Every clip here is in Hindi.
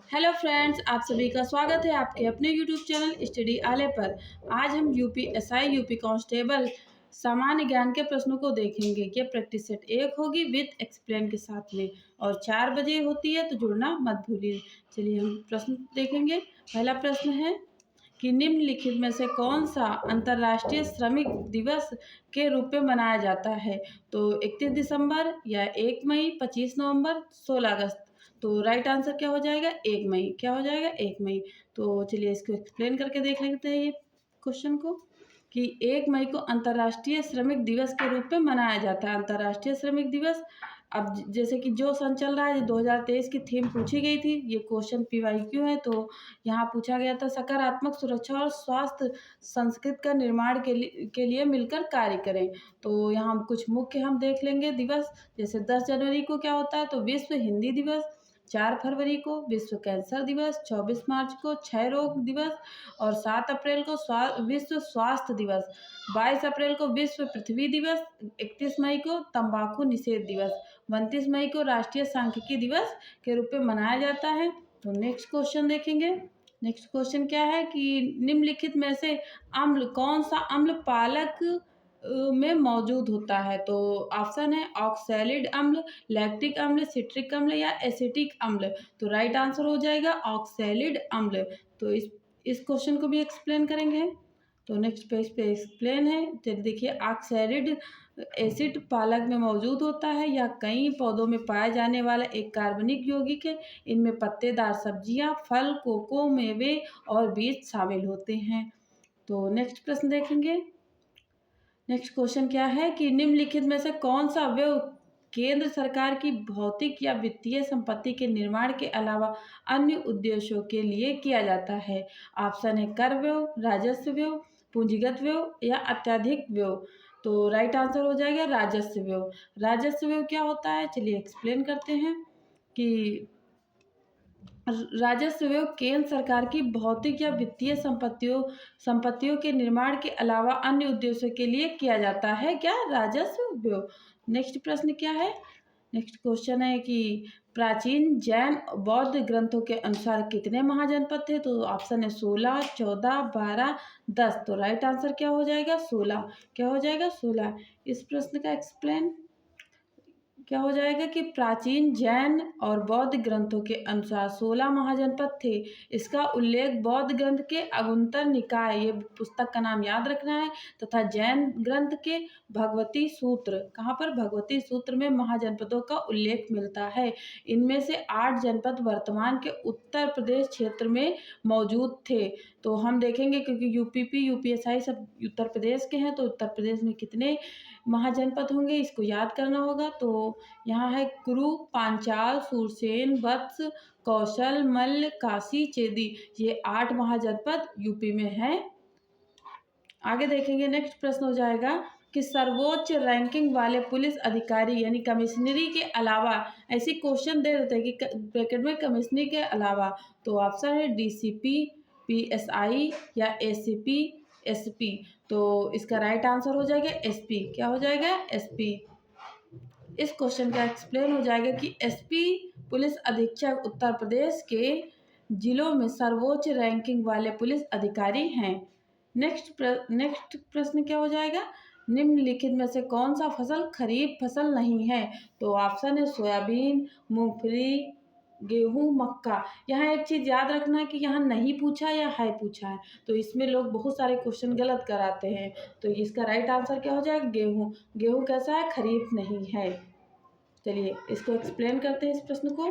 हेलो फ्रेंड्स, आप सभी का स्वागत है आपके अपने यूट्यूब चैनल स्टडी आले पर। आज हम यूपी कांस्टेबल सामान्य ज्ञान के प्रश्नों को देखेंगे। ये प्रैक्टिस सेट 1 होगी विद एक्सप्लेन के साथ में, और 4 बजे होती है, तो जुड़ना मत भूलिए। चलिए हम प्रश्न देखेंगे। पहला प्रश्न है कि निम्नलिखित में से कौन सा अंतर्राष्ट्रीय श्रमिक दिवस के रूप में मनाया जाता है? तो 31 दिसंबर या 1 मई, 25 नवंबर, 16 अगस्त। तो राइट आंसर क्या हो जाएगा? 1 मई। क्या हो जाएगा? 1 मई। तो चलिए इसको एक्सप्लेन करके देख लेते हैं ये क्वेश्चन को कि 1 मई को अंतर्राष्ट्रीय श्रमिक दिवस के रूप में मनाया जाता है। अंतर्राष्ट्रीय श्रमिक दिवस, अब जैसे कि जो सन चल रहा है, 2023 की थीम पूछी गई थी। ये क्वेश्चन पीवाईक्यू है, तो यहाँ पूछा गया था सकारात्मक सुरक्षा और स्वास्थ्य संस्कृति का निर्माण के लिए मिलकर कार्य करें। तो यहाँ हम कुछ मुख्य देख लेंगे दिवस। जैसे 10 जनवरी को क्या होता है? तो विश्व हिंदी दिवस। 4 फरवरी को विश्व कैंसर दिवस। 24 मार्च को क्षय रोग दिवस। और 7 अप्रैल को विश्व स्वास्थ्य दिवस। 22 अप्रैल को विश्व पृथ्वी दिवस। 31 मई को तंबाकू निषेध दिवस। 29 मई को राष्ट्रीय सांख्यिकी दिवस के रूप में मनाया जाता है। तो नेक्स्ट क्वेश्चन देखेंगे। नेक्स्ट क्वेश्चन क्या है कि निम्नलिखित में से कौन सा अम्ल पालक में मौजूद होता है? तो ऑप्शन है ऑक्सैलिड अम्ल, लैक्टिक अम्ल, सिट्रिक अम्ल या एसिटिक अम्ल। तो राइट आंसर हो जाएगा ऑक्सैलिड अम्ल। तो इस क्वेश्चन को भी एक्सप्लेन करेंगे। तो नेक्स्ट पेज पे एक्सप्लेन है। चलिए देखिए, ऑक्सैलिड एसिड पालक में मौजूद होता है। यह कई पौधों में पाया जाने वाला एक कार्बनिक यौगिक है। इनमें पत्तेदार सब्जियां, फल, कोको, मेवे और बीज शामिल होते हैं। तो नेक्स्ट प्रश्न देखेंगे। नेक्स्ट क्वेश्चन क्या है कि निम्नलिखित में से कौन सा अवयव केंद्र सरकार की भौतिक या वित्तीय संपत्ति के निर्माण के अलावा अन्य उद्देश्यों के लिए किया जाता है? ऑप्शन है कर व्यय, राजस्व व्यय, पूंजीगत व्यय या अत्यधिक व्यय। तो राइट आंसर हो जाएगा राजस्व व्यय। राजस्व व्यय क्या होता है? चलिए एक्सप्लेन करते हैं कि राजस्व व्यय केंद्र सरकार की भौतिक या वित्तीय संपत्तियों के निर्माण के अलावा अन्य उद्देश्यों के लिए किया जाता है। क्या? राजस्व व्यय। नेक्स्ट प्रश्न क्या है? नेक्स्ट क्वेश्चन है कि प्राचीन जैन बौद्ध ग्रंथों के अनुसार कितने महाजनपद थे? तो ऑप्शन है 16, 14, 12, 10। तो राइट आंसर क्या हो जाएगा? 16। क्या हो जाएगा? 16। इस प्रश्न का एक्सप्लेन क्या हो जाएगा कि प्राचीन जैन और बौद्ध ग्रंथों के अनुसार 16 महाजनपद थे। इसका उल्लेख बौद्ध ग्रंथ के अगुंतर निकाय, ये पुस्तक का नाम याद रखना है, तथा जैन ग्रंथ के भगवती सूत्र, कहाँ पर? भगवती सूत्र में महाजनपदों का उल्लेख मिलता है। इनमें से 8 जनपद वर्तमान के उत्तर प्रदेश क्षेत्र में मौजूद थे। तो हम देखेंगे, क्योंकि यूपीपी यूपीएसआई सब उत्तर प्रदेश के हैं, तो उत्तर प्रदेश में कितने महाजनपद होंगे इसको याद करना होगा। तो यहाँ है कुरु, पांचाल, सूरसेन, वत्स, कौशल, मल्ल, काशी, चेदी। ये 8 महाजनपद यूपी में हैं। आगे देखेंगे। नेक्स्ट प्रश्न हो जाएगा कि सर्वोच्च रैंकिंग वाले पुलिस अधिकारी यानी कमिश्नरी के अलावा, ऐसी क्वेश्चन दे देते हैं कि ब्रैकेट में कमिश्नरी के अलावा, तो ऑप्शन है डीसीपी, पीएसआई या एसीपी, एसपी। तो इसका राइट आंसर हो जाएगा एसपी। क्या हो जाएगा? एसपी। इस क्वेश्चन का एक्सप्लेन हो जाएगा कि एसपी पुलिस अधीक्षक उत्तर प्रदेश के जिलों में सर्वोच्च रैंकिंग वाले पुलिस अधिकारी हैं। नेक्स्ट प्रश्न क्या हो जाएगा? निम्नलिखित में से कौन सा फसल खरीफ फसल नहीं है? तो ऑप्शन है सोयाबीन, मूंगफली, गेहूं, मक्का। यहाँ एक चीज याद रखना है कि यहाँ नहीं पूछा या है पूछा है, तो इसमें लोग बहुत सारे क्वेश्चन गलत कराते हैं। तो इसका राइट आंसर क्या हो जाएगा? गेहूं। गेहूं कैसा है? खरीफ नहीं है। चलिए इसको एक्सप्लेन करते हैं इस प्रश्न को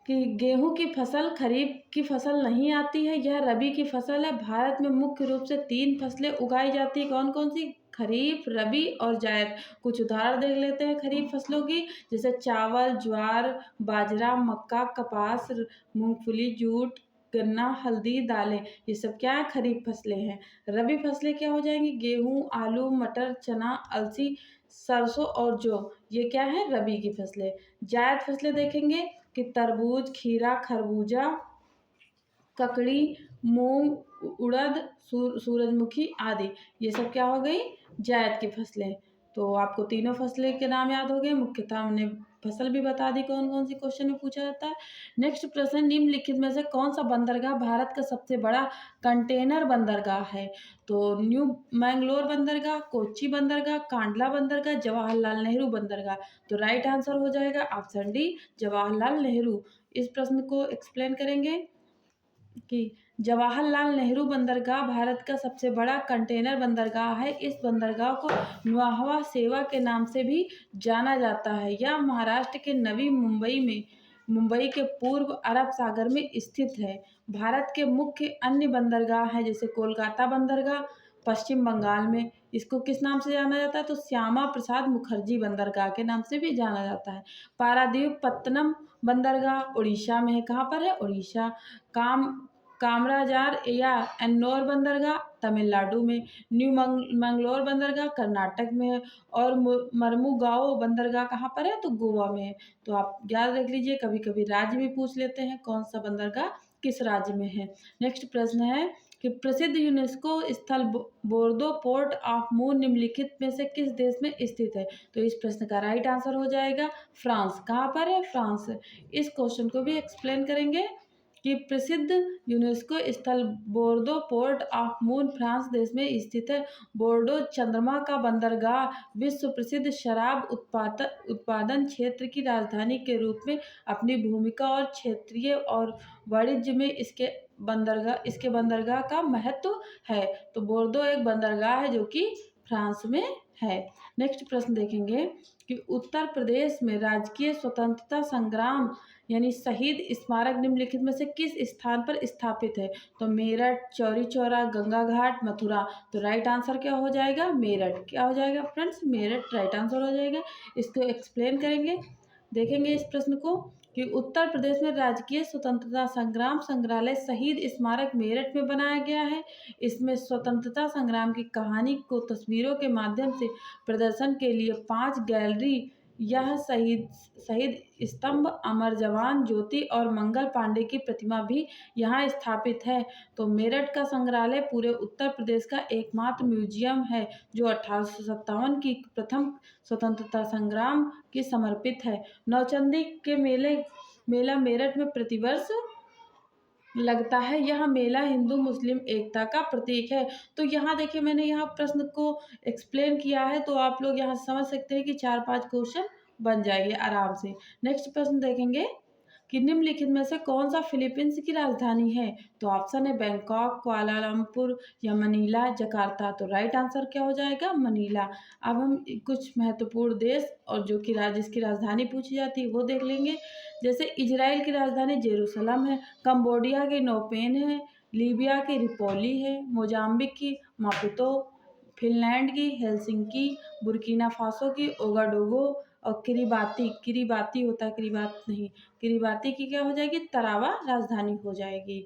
कि गेहूं की फसल खरीफ की फसल नहीं आती है, यह रबी की फसल है। भारत में मुख्य रूप से 3 फसलें उगाई जाती है। कौन कौन सी? खरीफ, रबी और जायद। कुछ उदाहरण देख लेते हैं खरीफ फसलों की। जैसे चावल, ज्वार, बाजरा, मक्का, कपास, मूंगफली, जूट, गन्ना, हल्दी, दालें। ये सब क्या है? खरीफ फसलें हैं। रबी फसलें क्या हो जाएंगी? गेहूं, आलू, मटर, चना, अलसी, सरसों और जौ। ये क्या है? रबी की फसलें। जायद फसलें देखेंगे कि तरबूज, खीरा, खरबूजा, ककड़ी, मूंग, उड़द, सूरजमुखी आदि। ये सब क्या हो गई? जायद की फसलें। तो आपको तीनों फसलें के नाम याद हो गए। मुख्यतः हमने फसल भी बता दी कौन कौन सी क्वेश्चन में पूछा जाता है। नेक्स्ट प्रश्न, निम्नलिखित में से कौन सा बंदरगाह भारत का सबसे बड़ा कंटेनर बंदरगाह है? तो न्यू मैंगलोर बंदरगाह, कोच्चि बंदरगाह, कांडला बंदरगाह, जवाहरलाल नेहरू बंदरगाह। तो राइट आंसर हो जाएगा ऑप्शन डी, जवाहरलाल नेहरू। इस प्रश्न को एक्सप्लेन करेंगे कि जवाहरलाल नेहरू बंदरगाह भारत का सबसे बड़ा कंटेनर बंदरगाह है। इस बंदरगाह को नुआहवा सेवा के नाम से भी जाना जाता है। यह महाराष्ट्र के नवी मुंबई के पूर्व अरब सागर में स्थित है। भारत के मुख्य अन्य बंदरगाह हैं जैसे कोलकाता बंदरगाह पश्चिम बंगाल में, इसको किस नाम से जाना जाता है? तो श्यामा प्रसाद मुखर्जी बंदरगाह के नाम से भी जाना जाता है। पारादीप पत्तनम बंदरगाह उड़ीसा में है। कहाँ पर है? उड़ीसा। काम कामराजार या एन्नौर बंदरगाह तमिलनाडु में। न्यू मंगलोर बंदरगाह कर्नाटक में है। और मर्मुगाओ बंदरगाह कहाँ पर है? तो गोवा में है। तो आप याद रख लीजिए, कभी कभी राज्य भी पूछ लेते हैं कौन सा बंदरगाह किस राज्य में है। नेक्स्ट प्रश्न है कि प्रसिद्ध यूनेस्को स्थल बोर्दो पोर्ट ऑफ मून निम्नलिखित में से किस देश में स्थित है? तो इस प्रश्न का राइट आंसर हो जाएगा फ्रांस। कहाँ पर है? फ्रांस। इस क्वेश्चन को भी एक्सप्लेन करेंगे कि प्रसिद्ध यूनेस्को स्थल Bordeaux port of moon France देश में स्थित है। बोर्डो चंद्रमा का बंदरगाह विश्व प्रसिद्ध शराब उत्पादन क्षेत्र की राजधानी के रूप में अपनी भूमिका और क्षेत्रीय और वाणिज्य में इसके बंदरगाह का महत्व है। तो बोर्दो एक बंदरगाह है जो कि फ्रांस में है। नेक्स्ट प्रश्न देखेंगे कि उत्तर प्रदेश में राजकीय स्वतंत्रता संग्राम यानी शहीद स्मारक निम्नलिखित में से किस स्थान पर स्थापित है? तो मेरठ, चौरी चौरा, गंगा घाट, मथुरा। तो राइट आंसर क्या हो जाएगा? मेरठ। क्या हो जाएगा फ्रेंड्स? मेरठ राइट आंसर हो जाएगा। इसको एक्सप्लेन करेंगे, देखेंगे इस प्रश्न को कि उत्तर प्रदेश में राजकीय स्वतंत्रता संग्राम संग्रहालय शहीद स्मारक मेरठ में बनाया गया है। इसमें स्वतंत्रता संग्राम की कहानी को तस्वीरों के माध्यम से प्रदर्शन के लिए 5 गैलरी, यह शहीद स्तंभ, अमर जवान ज्योति और मंगल पांडे की प्रतिमा भी यहाँ स्थापित है। तो मेरठ का संग्रहालय पूरे उत्तर प्रदेश का एकमात्र म्यूजियम है जो 1857 की प्रथम स्वतंत्रता संग्राम की समर्पित है। नौचंदी के मेला मेरठ में प्रतिवर्ष लगता है। यह मेला हिंदू मुस्लिम एकता का प्रतीक है। तो यहाँ देखिए, मैंने यहाँ प्रश्न को एक्सप्लेन किया है, तो आप लोग यहाँ समझ सकते हैं कि 4-5 क्वेश्चन बन जाएंगे आराम से। नेक्स्ट प्रश्न देखेंगे कि निम्नलिखित में से कौन सा फिलीपींस की राजधानी है? तो ऑप्शन है बैंकॉक, कुआलालंपुर या मनीला, जकार्ता। तो राइट आंसर क्या हो जाएगा? मनीला। अब हम कुछ महत्वपूर्ण देश और जो कि जिसकी राजधानी पूछी जाती है वो देख लेंगे। जैसे इजराइल की राजधानी जेरूसलम है, कंबोडिया की नोपेन है, लीबिया की रिपोली है, मोजाम्बिक की मापुतो, फिनलैंड की हेलसिंकी, बुर्किना फासो की ओगाडोगो और किरीबाती होता है, किरीबाती की क्या हो जाएगी? तरावा राजधानी हो जाएगी।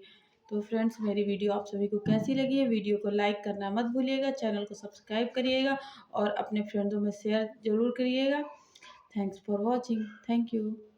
तो फ्रेंड्स, मेरी वीडियो आप सभी को कैसी लगी है? वीडियो को लाइक करना मत भूलिएगा, चैनल को सब्सक्राइब करिएगा और अपने फ्रेंड्सों में शेयर जरूर करिएगा। Thanks for watching. Thank you.